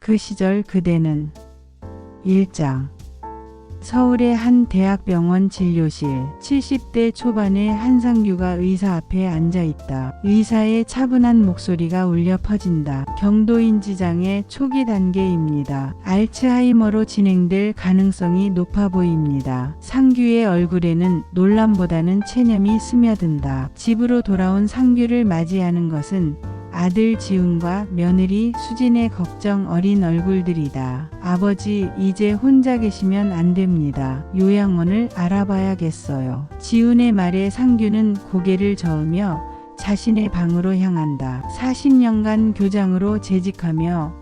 그 시절 그대는 1장 서울의 한 대학병원 진료실 70대 초반의 한상규가 의사 앞에 앉아있다. 의사의 차분한 목소리가 울려 퍼진다. 경도인지장의 초기 단계입니다. 알츠하이머로 진행될 가능성이 높아 보입니다. 상규의 얼굴에는 놀람보다는 체념이 스며든다. 집으로 돌아온 상규를 맞이하는 것은 아들 지훈과 며느리 수진의 걱정 어린 얼굴들이다. 아버지, 이제 혼자 계시면 안 됩니다. 요양원을 알아봐야겠어요. 지훈의 말에 상규는 고개를 저으며 자신의 방으로 향한다. 40년간 교장으로 재직하며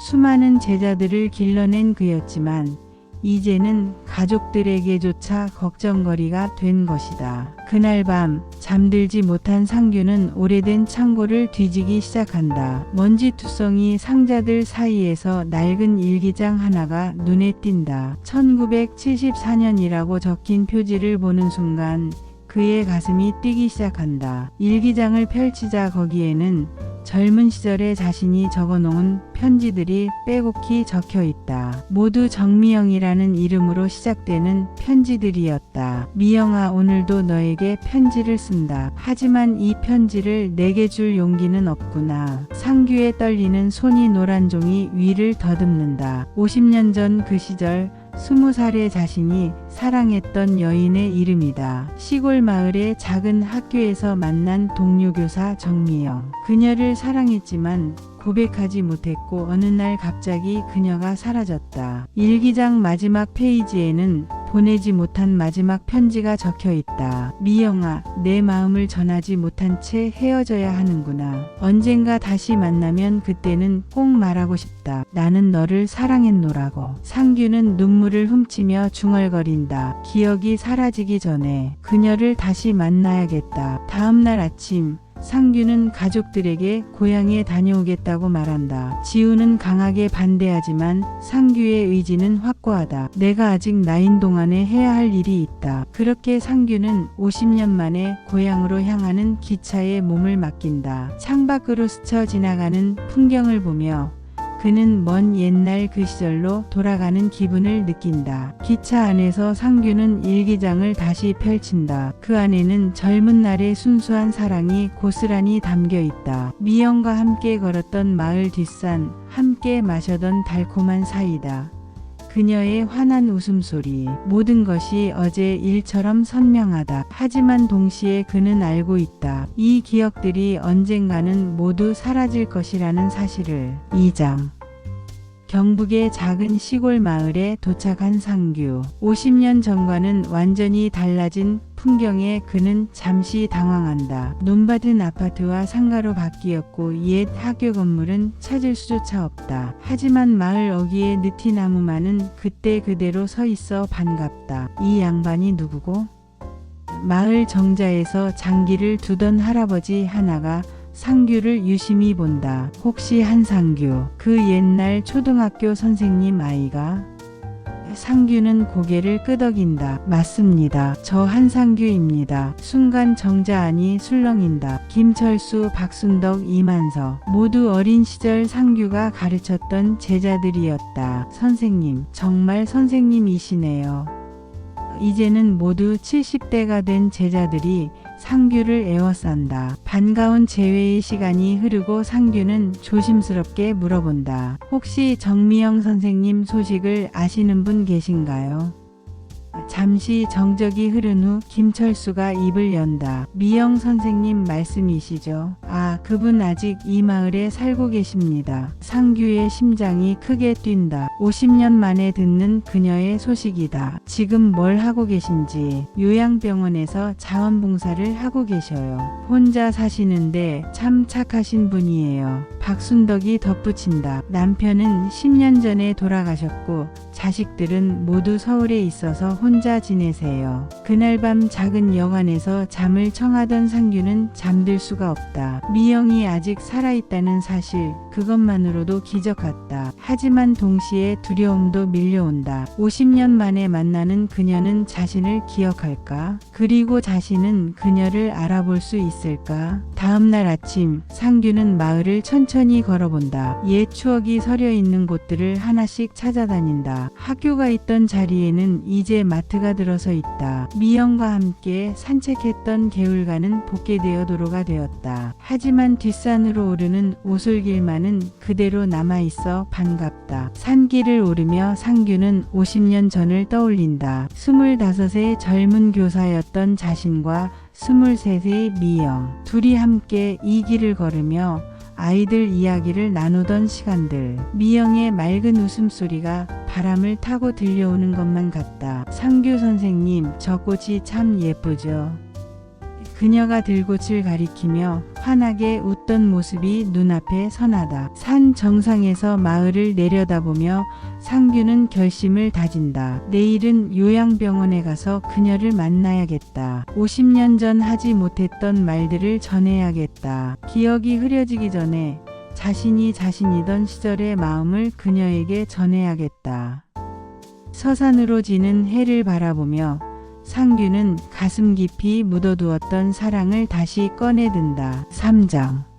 수많은 제자들을 길러낸 그였지만 이제는 가족들에게조차 걱정거리가 된 것이다. 그날 밤 잠들지 못한 상규는 오래된 창고를 뒤지기 시작한다. 먼지투성이 상자들 사이에서 낡은 일기장 하나가 눈에 띈다. 1974년이라고 적힌 표지를 보는 순간 그의 가슴이 뛰기 시작한다. 일기장을 펼치자 거기에는 젊은 시절에 자신이 적어놓은 편지들이 빼곡히 적혀 있다. 모두 정미영이라는 이름으로 시작되는 편지들이었다. 미영아, 오늘도 너에게 편지를 쓴다. 하지만 이 편지를 내게 줄 용기는 없구나. 상규의 떨리는 손이 노란 종이 위를 더듬는다. 50년 전 그 시절 20살의 자신이 사랑했던 여인의 이름이다. 시골 마을의 작은 학교에서 만난 동료 교사 정미영. 그녀를 사랑했지만 고백하지 못했고 어느 날 갑자기 그녀가 사라졌다. 일기장 마지막 페이지에는 보내지 못한 마지막 편지가 적혀 있다. 미영아, 내 마음을 전하지 못한 채 헤어져야 하는구나. 언젠가 다시 만나면 그때는 꼭 말하고 싶다. 나는 너를 사랑했노라고. 상규는 눈물을 훔치며 중얼거린다. 기억이 사라지기 전에 그녀를 다시 만나야겠다. 다음날 아침 상규는 가족들에게 고향에 다녀오겠다고 말한다. 지우는 강하게 반대하지만 상규의 의지는 확고하다. 내가 아직 나인 동안에 해야 할 일이 있다. 그렇게 상규는 50년 만에 고향으로 향하는 기차에 몸을 맡긴다. 창밖으로 스쳐 지나가는 풍경을 보며 그는 먼 옛날 그 시절로 돌아가는 기분을 느낀다. 기차 안에서 상규는 일기장을 다시 펼친다. 그 안에는 젊은 날의 순수한 사랑이 고스란히 담겨 있다. 미영과 함께 걸었던 마을 뒷산, 함께 마셔던 달콤한 사이다. 그녀의 환한 웃음소리, 모든 것이 어제 일처럼 선명하다. 하지만 동시에 그는 알고 있다. 이 기억들이 언젠가는 모두 사라질 것이라는 사실을. 2장 경북의 작은 시골 마을에 도착한 상규. 50년 전과는 완전히 달라진 풍경에 그는 잠시 당황한다. 논밭은 아파트와 상가로 바뀌었고 옛 학교 건물은 찾을 수조차 없다. 하지만 마을 어귀의 느티나무만은 그때 그대로 서 있어 반갑다. 이 양반이 누구고? 마을 정자에서 장기를 두던 할아버지 하나가 상규를 유심히 본다. 혹시 한상규, 그 옛날 초등학교 선생님 아이가? 상규는 고개를 끄덕인다. 맞습니다. 저 한상규입니다. 순간 정자 안이 술렁인다. 김철수, 박순덕, 이만서 모두 어린 시절 상규가 가르쳤던 제자들이었다. 선생님, 정말 선생님이시네요. 이제는 모두 70대가 된 제자들이 상규를 애워싼다. 반가운 재회의 시간이 흐르고 상규는 조심스럽게 물어본다. 혹시 정미영 선생님 소식을 아시는 분 계신가요? 잠시 정적이 흐른 후 김철수가 입을 연다. 미영 선생님 말씀이시죠? 아, 그분 아직 이 마을에 살고 계십니다. 상규의 심장이 크게 뛴다. 50년 만에 듣는 그녀의 소식이다. 지금 뭘 하고 계신지. 요양병원에서 자원봉사를 하고 계셔요. 혼자 사시는데 참 착하신 분이에요. 박순덕이 덧붙인다. 남편은 10년 전에 돌아가셨고 자식들은 모두 서울에 있어서 혼자 지내세요. 그날 밤 작은 여관에서 잠을 청하던 상규는 잠들 수가 없다. 미영이 아직 살아있다는 사실, 그 그것만으로도 기적 같다. 하지만 동시에 두려움도 밀려온다. 50년 만에 만나는 그녀는 자신을 기억할까? 그리고 자신은 그녀를 알아볼 수 있을까? 다음날 아침 상규는 마을을 천천히 걸어본다. 옛 추억이 서려 있는 곳들을 하나씩 찾아다닌다. 학교가 있던 자리에는 이제 마트가 들어서 있다. 미영과 함께 산책했던 개울가는 복개되어 도로가 되었다. 하지만 뒷산으로 오르는 오솔길만은 그대로 남아있어 반갑다. 산길을 오르며 상규는 50년 전을 떠올린다. 25의 젊은 교사였던 자신과 23의 미영. 둘이 함께 이 길을 걸으며 아이들 이야기를 나누던 시간들. 미영의 맑은 웃음소리가 바람을 타고 들려오는 것만 같다. 상규 선생님, 저 꽃이 참 예쁘죠? 그녀가 들꽃을 가리키며 환하게 웃던 모습이 눈앞에 선하다. 산 정상에서 마을을 내려다보며 상규는 결심을 다진다. 내일은 요양병원에 가서 그녀를 만나야겠다. 50년 전 하지 못했던 말들을 전해야겠다. 기억이 흐려지기 전에 자신이 자신이던 시절의 마음을 그녀에게 전해야겠다. 서산으로 지는 해를 바라보며 상규는 가슴 깊이 묻어두었던 사랑을 다시 꺼내든다. 3장.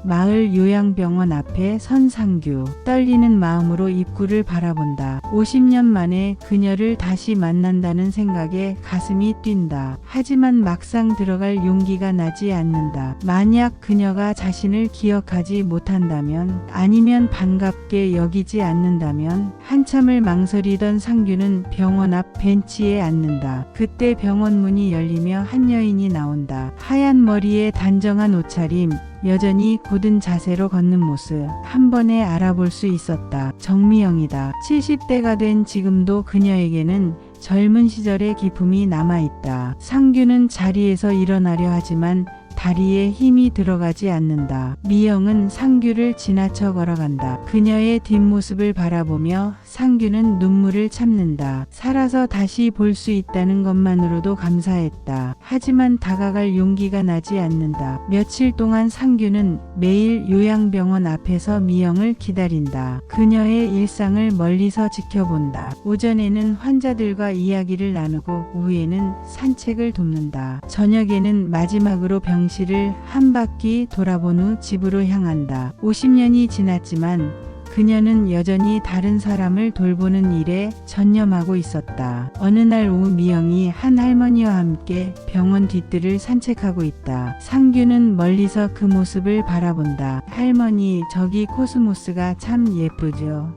마을 요양병원 앞에 선 상규. 떨리는 마음으로 입구를 바라본다. 50년 만에 그녀를 다시 만난다는 생각에 가슴이 뛴다. 하지만 막상 들어갈 용기가 나지 않는다. 만약 그녀가 자신을 기억하지 못한다면, 아니면 반갑게 여기지 않는다면. 한참을 망설이던 상규는 병원 앞 벤치에 앉는다. 그때 병원 문이 열리며 한 여인이 나온다. 하얀 머리에 단정한 옷차림, 여전히 고든 자세로 걷는 모습, 한 번에 알아볼 수 있었다. 정미영이다. 70대가 된 지금도 그녀에게는 젊은 시절의 기품이 남아있다. 상규는 자리에서 일어나려 하지만 다리에 힘이 들어가지 않는다. 미영은 상규를 지나쳐 걸어간다. 그녀의 뒷모습을 바라보며 상규는 눈물을 참는다. 살아서 다시 볼 수 있다는 것만으로도 감사했다. 하지만 다가갈 용기가 나지 않는다. 며칠 동안 상규는 매일 요양병원 앞에서 미영을 기다린다. 그녀의 일상을 멀리서 지켜본다. 오전에는 환자들과 이야기를 나누고 오후에는 산책을 돕는다. 저녁에는 마지막으로 병실을 한 바퀴 돌아본 후 집으로 향한다. 50년이 지났지만 그녀는 여전히 다른 사람을 돌보는 일에 전념하고 있었다. 어느 날 오후 미영이 한 할머니와 함께 병원 뒷뜰을 산책하고 있다. 상규는 멀리서 그 모습을 바라본다. 할머니, 저기 코스모스가 참 예쁘죠?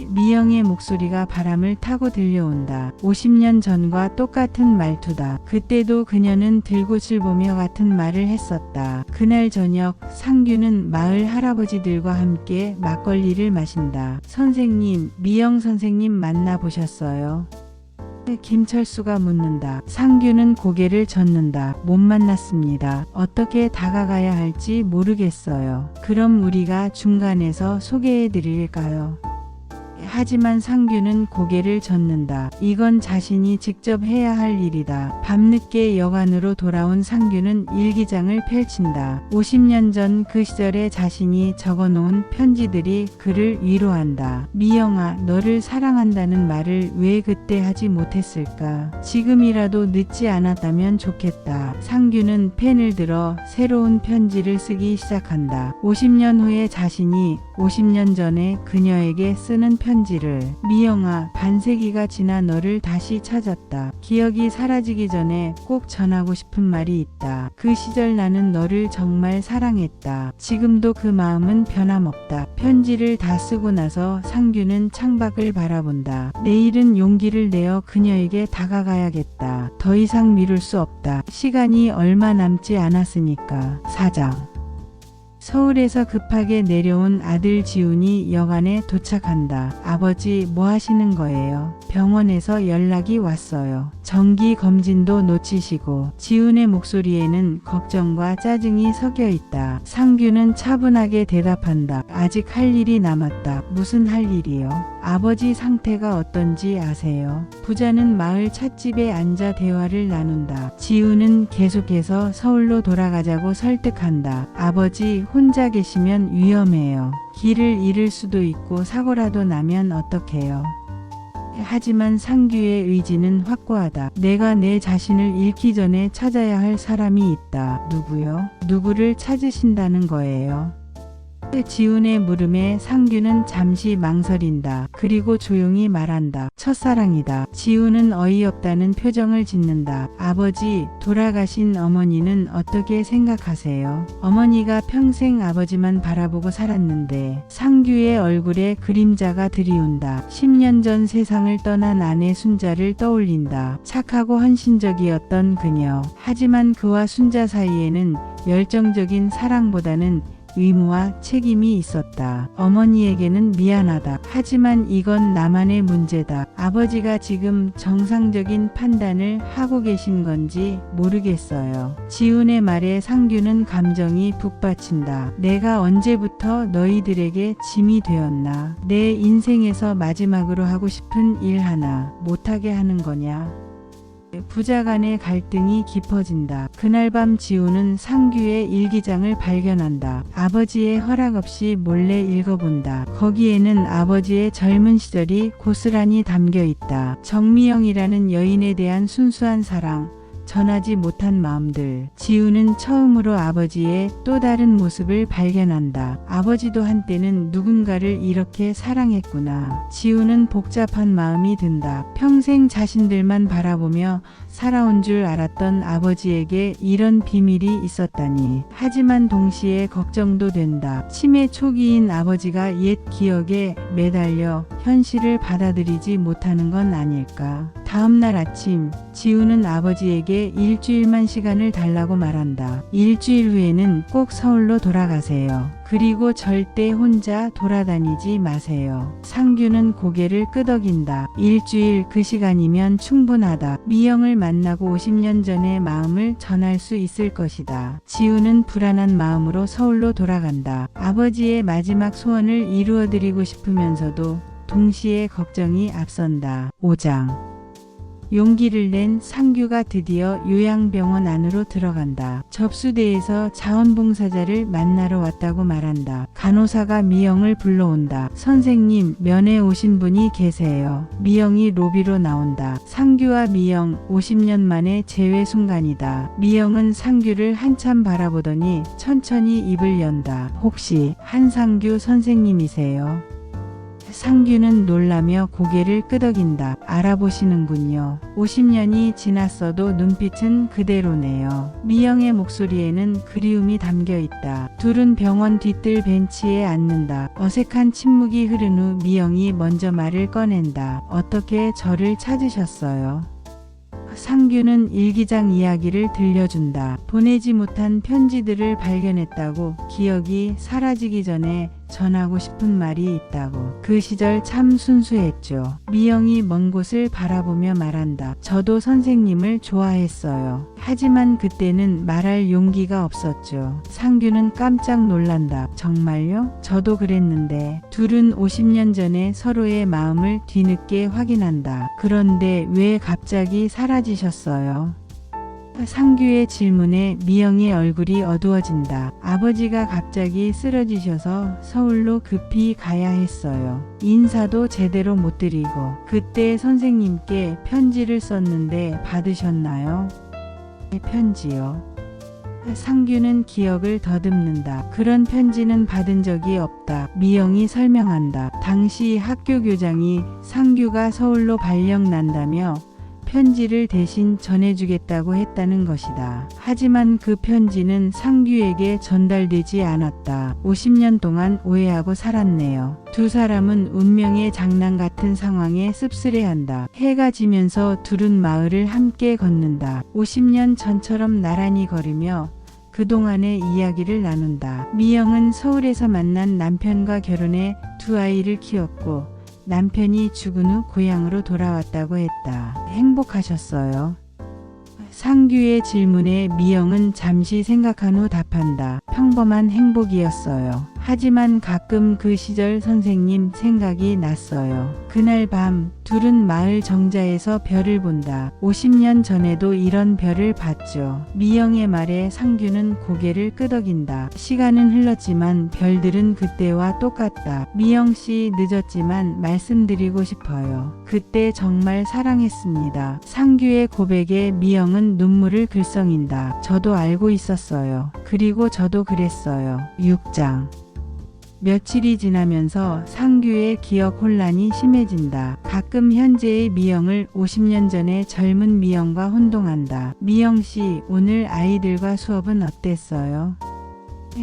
미영의 목소리가 바람을 타고 들려온다. 50년 전과 똑같은 말투다. 그때도 그녀는 들꽃을 보며 같은 말을 했었다. 그날 저녁 상규는 마을 할아버지들과 함께 막걸리를 마신다. 선생님, 미영 선생님 만나보셨어요? 김철수가 묻는다. 상규는 고개를 젓는다. 못 만났습니다. 어떻게 다가가야 할지 모르겠어요. 그럼 우리가 중간에서 소개해 드릴까요? 하지만 상규는 고개를 젓는다. 이건 자신이 직접 해야 할 일이다. 밤늦게 여관으로 돌아온 상규는 일기장을 펼친다. 50년 전 그 시절에 자신이 적어놓은 편지들이 그를 위로한다. 미영아, 너를 사랑한다는 말을 왜 그때 하지 못했을까? 지금이라도 늦지 않았다면 좋겠다. 상규는 펜을 들어 새로운 편지를 쓰기 시작한다. 50년 후에 자신이 50년 전에 그녀에게 쓰는 편지를. 미영아, 반세기가 지나 너를 다시 찾았다. 기억이 사라지기 전에 꼭 전하고 싶은 말이 있다. 그 시절 나는 너를 정말 사랑했다. 지금도 그 마음은 변함없다. 편지를 다 쓰고 나서 상규는 창밖을 바라본다. 내일은 용기를 내어 그녀에게 다가가야겠다. 더 이상 미룰 수 없다. 시간이 얼마 남지 않았으니까. 4장. 서울에서 급하게 내려온 아들 지훈이 여관에 도착한다. 아버지, 뭐 하시는 거예요? 병원에서 연락이 왔어요. 정기 검진도 놓치시고. 지훈의 목소리에는 걱정과 짜증이 섞여 있다. 상규는 차분하게 대답한다. 아직 할 일이 남았다. 무슨 할 일이요? 아버지 상태가 어떤지 아세요? 부자는 마을 찻집에 앉아 대화를 나눈다. 지훈은 계속해서 서울로 돌아가자고 설득한다. 아버지, 혼자 계시면 위험해요. 길을 잃을 수도 있고 사고라도 나면 어떡해요. 하지만 상규의 의지는 확고하다. 내가 내 자신을 잃기 전에 찾아야 할 사람이 있다. 누구요? 누구를 찾으신다는 거예요? 지훈의 물음에 상규는 잠시 망설인다. 그리고 조용히 말한다. 첫사랑이다. 지훈은 어이없다는 표정을 짓는다. 아버지, 돌아가신 어머니는 어떻게 생각하세요? 어머니가 평생 아버지만 바라보고 살았는데. 상규의 얼굴에 그림자가 드리운다. 10년 전 세상을 떠난 아내 순자를 떠올린다. 착하고 헌신적이었던 그녀. 하지만 그와 순자 사이에는 열정적인 사랑보다는 의무와 책임이 있었다. 어머니에게는 미안하다. 하지만 이건 나만의 문제다. 아버지가 지금 정상적인 판단을 하고 계신 건지 모르겠어요. 지훈의 말에 상규는 감정이 북받친다. 내가 언제부터 너희들에게 짐이 되었나? 내 인생에서 마지막으로 하고 싶은 일 하나 못하게 하는 거냐? 부자 간의 갈등이 깊어진다. 그날 밤 지훈은 상규의 일기장을 발견한다. 아버지의 허락 없이 몰래 읽어본다. 거기에는 아버지의 젊은 시절이 고스란히 담겨 있다. 정미영이라는 여인에 대한 순수한 사랑, 전하지 못한 마음들. 지훈은 처음으로 아버지의 또 다른 모습을 발견한다. 아버지도 한때는 누군가를 이렇게 사랑했구나. 지훈은 복잡한 마음이 든다. 평생 자신들만 바라보며 살아온 줄 알았던 아버지에게 이런 비밀이 있었다니. 하지만 동시에 걱정도 된다. 치매 초기인 아버지가 옛 기억에 매달려 현실을 받아들이지 못하는 건 아닐까. 다음날 아침, 지훈은 아버지에게 일주일만 시간을 달라고 말한다. 일주일 후에는 꼭 서울로 돌아가세요. 그리고 절대 혼자 돌아다니지 마세요. 상규는 고개를 끄덕인다. 일주일 그 시간이면 충분하다. 미영을 만나고 50년 전의 마음을 전할 수 있을 것이다. 지훈은 불안한 마음으로 서울로 돌아간다. 아버지의 마지막 소원을 이루어드리고 싶으면서도 동시에 걱정이 앞선다. 5장. 용기를 낸 상규가 드디어 요양병원 안으로 들어간다. 접수대에서 자원봉사자를 만나러 왔다고 말한다. 간호사가 미영을 불러온다. 선생님, 면회 오신 분이 계세요. 미영이 로비로 나온다. 상규와 미영 50년 만에 재회 순간이다. 미영은 상규를 한참 바라보더니 천천히 입을 연다. 혹시 한상규 선생님이세요? 상규는 놀라며 고개를 끄덕인다. 알아보시는군요. 50년이 지났어도 눈빛은 그대로네요. 미영의 목소리에는 그리움이 담겨 있다. 둘은 병원 뒤뜰 벤치에 앉는다. 어색한 침묵이 흐른 후 미영이 먼저 말을 꺼낸다. 어떻게 저를 찾으셨어요? 상규는 일기장 이야기를 들려준다. 보내지 못한 편지들을 발견했다고. 기억이 사라지기 전에 전하고 싶은 말이 있다고. 그 시절 참 순수했죠. 미영이 먼 곳을 바라보며 말한다. 저도 선생님을 좋아했어요. 하지만 그때는 말할 용기가 없었죠. 상규는 깜짝 놀란다. 정말요? 저도 그랬는데. 둘은 50년 전에 서로의 마음을 뒤늦게 확인한다. 그런데 왜 갑자기 사라지셨어요? 상규의 질문에 미영의 얼굴이 어두워진다. 아버지가 갑자기 쓰러지셔서 서울로 급히 가야 했어요. 인사도 제대로 못 드리고. 그때 선생님께 편지를 썼는데 받으셨나요? 편지요. 상규는 기억을 더듬는다. 그런 편지는 받은 적이 없다. 미영이 설명한다. 당시 학교 교장이 상규가 서울로 발령 난다며 편지를 대신 전해주겠다고 했다는 것이다. 하지만 그 편지는 상규에게 전달되지 않았다. 50년 동안 오해하고 살았네요. 두 사람은 운명의 장난 같은 상황에 씁쓸해한다. 해가 지면서 둘은 마을을 함께 걷는다. 50년 전처럼 나란히 걸으며 그동안의 이야기를 나눈다. 미영은 서울에서 만난 남편과 결혼해 두 아이를 키웠고 남편이 죽은 후 고향으로 돌아왔다고 했다. 행복하셨어요? 상규의 질문에 미영은 잠시 생각한 후 답한다. 평범한 행복이었어요. 하지만 가끔 그 시절 선생님 생각이 났어요. 그날 밤 둘은 마을 정자에서 별을 본다. 50년 전에도 이런 별을 봤죠. 미영의 말에 상규는 고개를 끄덕인다. 시간은 흘렀지만 별들은 그때와 똑같다. 미영씨 늦었지만 말씀드리고 싶어요. 그때 정말 사랑했습니다. 상규의 고백에 미영은 눈물을 글썽인다. 저도 알고 있었어요. 그리고 저도 그랬어요. 6장. 며칠이 지나면서 상규의 기억 혼란이 심해진다. 가끔 현재의 미영을 50년 전의 젊은 미영과 혼동한다. 미영씨, 오늘 아이들과 수업은 어땠어요?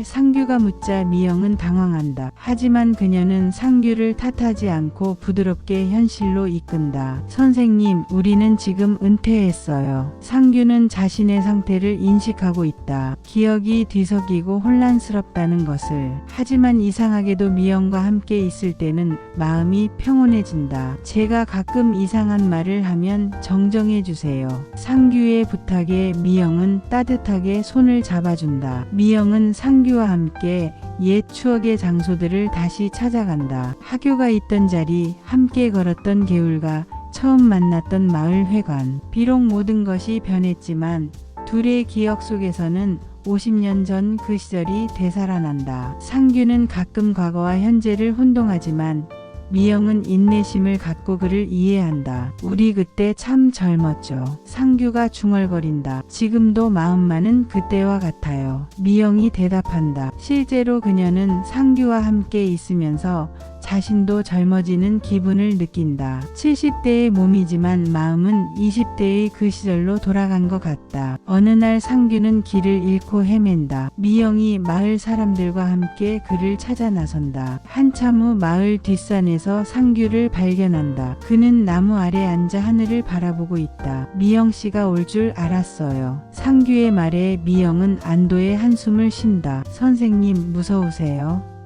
상규가 묻자 미영은 당황한다. 하지만 그녀는 상규를 탓하지 않고 부드럽게 현실로 이끈다. 선생님, 우리는 지금 은퇴했어요. 상규는 자신의 상태를 인식하고 있다. 기억이 뒤섞이고 혼란스럽다는 것을. 하지만 이상하게도 미영과 함께 있을 때는 마음이 평온해진다. 제가 가끔 이상한 말을 하면 정정해 주세요. 상규의 부탁에 미영은 따뜻하게 손을 잡아준다. 미영은 상규와 함께 옛 추억의 장소들을 다시 찾아간다. 학교가 있던 자리, 함께 걸었던 개울가, 처음 만났던 마을 회관. 비록 모든 것이 변했지만 둘의 기억 속에서는 50년 전 그 시절이 되살아난다. 상규는 가끔 과거와 현재를 혼동하지만 미영은 인내심을 갖고 그를 이해한다. 우리 그때 참 젊었죠. 상규가 중얼거린다. 지금도 마음만은 그때와 같아요. 미영이 대답한다. 실제로 그녀는 상규와 함께 있으면서 자신도 젊어지는 기분을 느낀다. 70대의 몸이지만 마음은 20대의 그 시절로 돌아간 것 같다. 어느 날 상규는 길을 잃고 헤맨다. 미영이 마을 사람들과 함께 그를 찾아 나선다. 한참 후 마을 뒷산에서 상규를 발견한다. 그는 나무 아래 앉아 하늘을 바라보고 있다. 미영 씨가 올 줄 알았어요. 상규의 말에 미영은 안도의 한숨을 쉰다. 선생님, 무서우세요?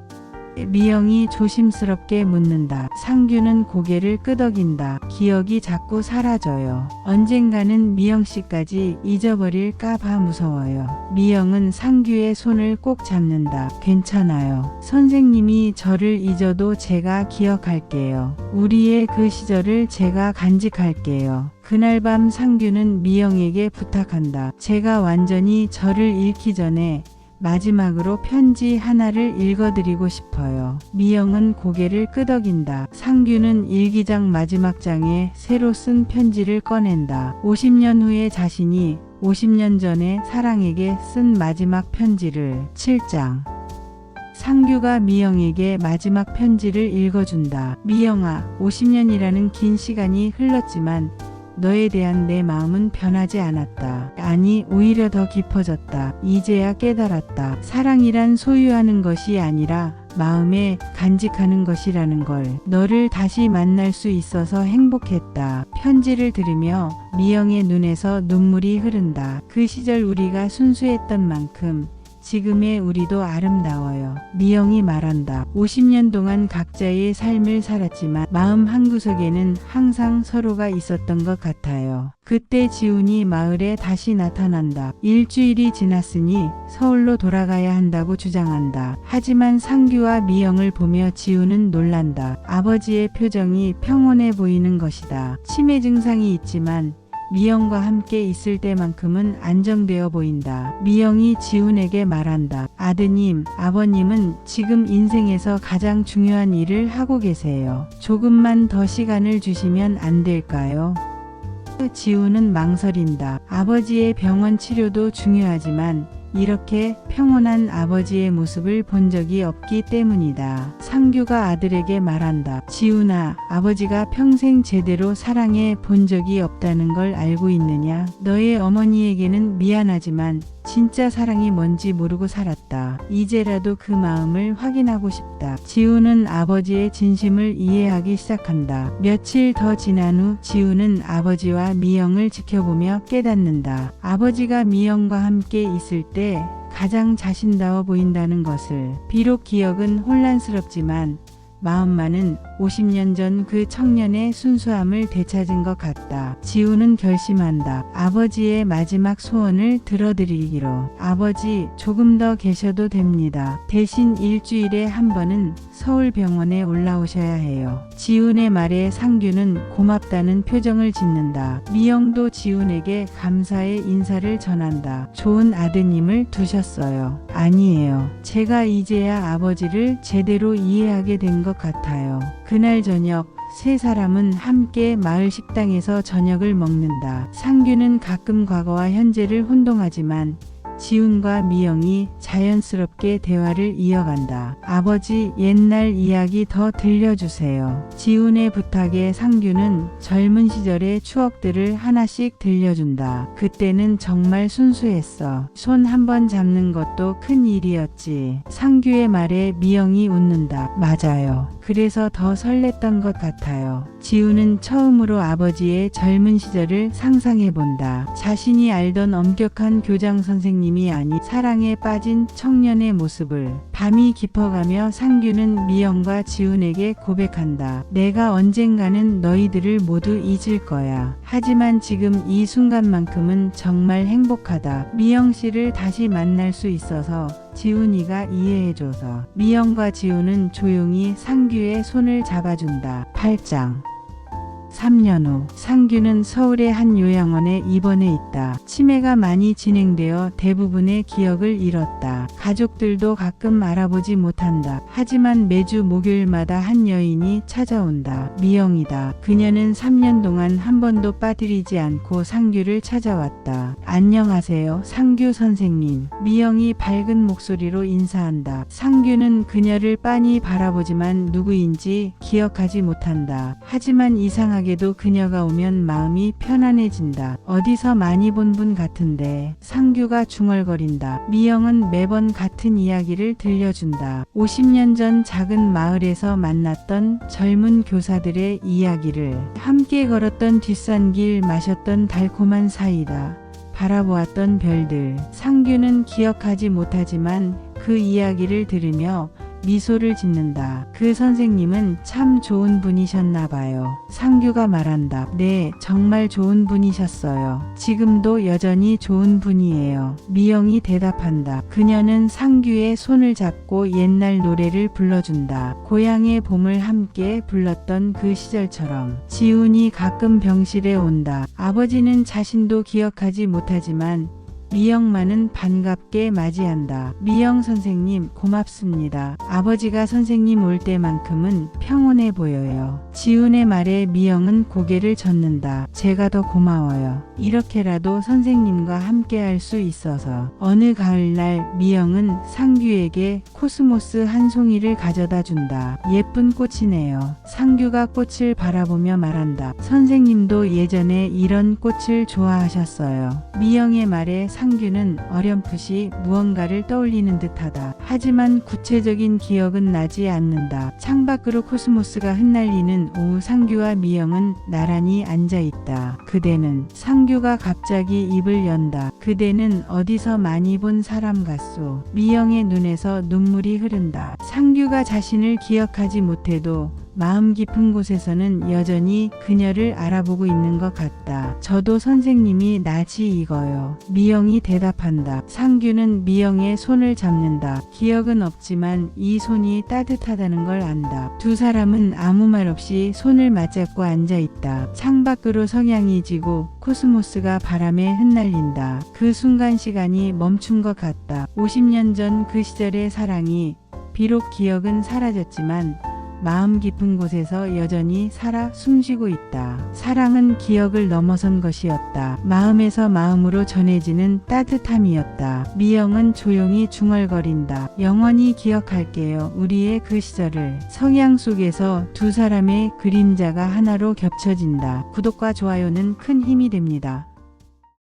미영이 조심스럽게 묻는다. 상규는 고개를 끄덕인다. 기억이 자꾸 사라져요. 언젠가는 미영씨까지 잊어버릴까 봐 무서워요. 미영은 상규의 손을 꼭 잡는다. 괜찮아요. 선생님이 저를 잊어도 제가 기억할게요. 우리의 그 시절을 제가 간직할게요. 그날 밤 상규는 미영에게 부탁한다. 제가 완전히 저를 잃기 전에 마지막으로 편지 하나를 읽어드리고 싶어요. 미영은 고개를 끄덕인다. 상규는 일기장 마지막 장에 새로 쓴 편지를 꺼낸다. 50년 후에 자신이 50년 전에 사랑에게 쓴 마지막 편지를. 7장. 상규가 미영에게 마지막 편지를 읽어준다. 미영아, 50년이라는 긴 시간이 흘렀지만 너에 대한 내 마음은 변하지 않았다. 아니, 오히려 더 깊어졌다. 이제야 깨달았다. 사랑이란 소유하는 것이 아니라 마음에 간직하는 것이라는 걸. 너를 다시 만날 수 있어서 행복했다. 편지를 들으며 미영의 눈에서 눈물이 흐른다. 그 시절 우리가 순수했던 만큼 지금의 우리도 아름다워요. 미영이 말한다. 50년 동안 각자의 삶을 살았지만 마음 한구석에는 항상 서로가 있었던 것 같아요. 그때 지훈이 마을에 다시 나타난다. 일주일이 지났으니 서울로 돌아가야 한다고 주장한다. 하지만 상규와 미영을 보며 지훈은 놀란다. 아버지의 표정이 평온해 보이는 것이다. 치매 증상이 있지만 미영과 함께 있을 때만큼은 안정되어 보인다. 미영이 지훈에게 말한다. 아드님, 아버님은 지금 인생에서 가장 중요한 일을 하고 계세요. 조금만 더 시간을 주시면 안 될까요? 지훈은 망설인다. 아버지의 병원 치료도 중요하지만 이렇게 평온한 아버지의 모습을 본 적이 없기 때문이다. 상규가 아들에게 말한다. 지훈아, 아버지가 평생 제대로 사랑해 본 적이 없다는 걸 알고 있느냐? 너의 어머니에게는 미안하지만 진짜 사랑이 뭔지 모르고 살았다. 이제라도 그 마음을 확인하고 싶다. 지훈은 아버지의 진심을 이해하기 시작한다. 며칠 더 지난 후 지훈은 아버지와 미영을 지켜보며 깨닫는다. 아버지가 미영과 함께 있을 때 가장 자신다워 보인다는 것을. 비록 기억은 혼란스럽지만 마음만은 50년 전 그 청년의 순수함을 되찾은 것 같다. 지우는 결심한다. 아버지의 마지막 소원을 들어드리기로. 아버지, 조금 더 계셔도 됩니다. 대신 일주일에 한 번은 서울병원에 올라오셔야 해요. 지훈의 말에 상규는 고맙다는 표정을 짓는다. 미영도 지훈에게 감사의 인사를 전한다. 좋은 아드님을 두셨어요. 아니에요. 제가 이제야 아버지를 제대로 이해하게 된 것 같아요. 그날 저녁 세 사람은 함께 마을 식당에서 저녁을 먹는다. 상규는 가끔 과거와 현재를 혼동하지만 지훈과 미영이 자연스럽게 대화를 이어간다. 아버지, 옛날 이야기 더 들려주세요. 지훈의 부탁에 상규는 젊은 시절의 추억들을 하나씩 들려준다. 그때는 정말 순수했어. 손 한 번 잡는 것도 큰 일이었지. 상규의 말에 미영이 웃는다. 맞아요. 그래서 더 설렜던 것 같아요. 지훈은 처음으로 아버지의 젊은 시절을 상상해본다. 자신이 알던 엄격한 교장 선생님이 아닌 사랑에 빠진 청년의 모습을. 밤이 깊어가며 상규는 미영과 지훈에게 고백한다. 내가 언젠가는 너희들을 모두 잊을 거야. 하지만 지금 이 순간만큼은 정말 행복하다. 미영 씨를 다시 만날 수 있어서 지훈이가 이해해줘서. 미영과 지훈은 조용히 상규의 손을 잡아준다. 8장 3년 후 상규는 서울의 한 요양원에 입원해 있다. 치매가 많이 진행되어 대부분의 기억을 잃었다. 가족들도 가끔 알아보지 못한다. 하지만 매주 목요일마다 한 여인이 찾아온다. 미영이다. 그녀는 3년 동안 한 번도 빠뜨리지 않고 상규를 찾아왔다. 안녕하세요, 상규 선생님. 미영이 밝은 목소리로 인사한다. 상규는 그녀를 빤히 바라보지만 누구인지 기억하지 못한다. 하지만 이상하게도 그녀가 오면 마음이 편안해진다. 어디서 많이 본 분 같은데. 상규가 중얼거린다. 미영은 매번 같은 이야기를 들려준다. 50년 전 작은 마을에서 만났던 젊은 교사들의 이야기를. 함께 걸었던 뒷산길, 마셨던 달콤한 사이다. 바라보았던 별들. 상규는 기억하지 못하지만 그 이야기를 들으며 미소를 짓는다. 그 선생님은 참 좋은 분이셨나 봐요. 상규가 말한다. 네, 정말 좋은 분이셨어요. 지금도 여전히 좋은 분이에요. 미영이 대답한다. 그녀는 상규의 손을 잡고 옛날 노래를 불러준다. 고향의 봄을 함께 불렀던 그 시절처럼. 지훈이 가끔 병실에 온다. 아버지는 자신도 기억하지 못하지만 미영만은 반갑게 맞이한다. 미영 선생님, 고맙습니다. 아버지가 선생님 올 때만큼은 평온해 보여요. 지훈의 말에 미영은 고개를 젓는다. 제가 더 고마워요. 이렇게라도 선생님과 함께 할 수 있어서. 어느 가을날 미영은 상규에게 코스모스 한 송이를 가져다 준다. 예쁜 꽃이네요. 상규가 꽃을 바라보며 말한다. 선생님도 예전에 이런 꽃을 좋아하셨어요. 미영의 말에 상규는 어렴풋이 무언가를 떠올리는 듯하다. 하지만 구체적인 기억은 나지 않는다. 창밖으로 코스모스가 흩날리는 오후 상규와 미영은 나란히 앉아있다. 그대는. 상규가 갑자기 입을 연다. 그대는 어디서 많이 본 사람 같소. 미영의 눈에서 눈물이 흐른다. 상규가 자신을 기억하지 못해도 마음 깊은 곳에서는 여전히 그녀를 알아보고 있는 것 같다. 저도 선생님이 낯이 익어요. 미영이 대답한다. 상규는 미영의 손을 잡는다. 기억은 없지만 이 손이 따뜻하다는 걸 안다. 두 사람은 아무 말 없이 손을 맞잡고 앉아있다. 창밖으로 석양이 지고 코스모스가 바람에 흩날린다. 그 순간 시간이 멈춘 것 같다. 50년 전 그 시절의 사랑이 비록 기억은 사라졌지만 마음 깊은 곳에서 여전히 살아 숨쉬고 있다. 사랑은 기억을 넘어선 것이었다. 마음에서 마음으로 전해지는 따뜻함이었다. 미영은 조용히 중얼거린다. 영원히 기억할게요. 우리의 그 시절을. 석양 속에서 두 사람의 그림자가 하나로 겹쳐진다. 구독과 좋아요는 큰 힘이 됩니다.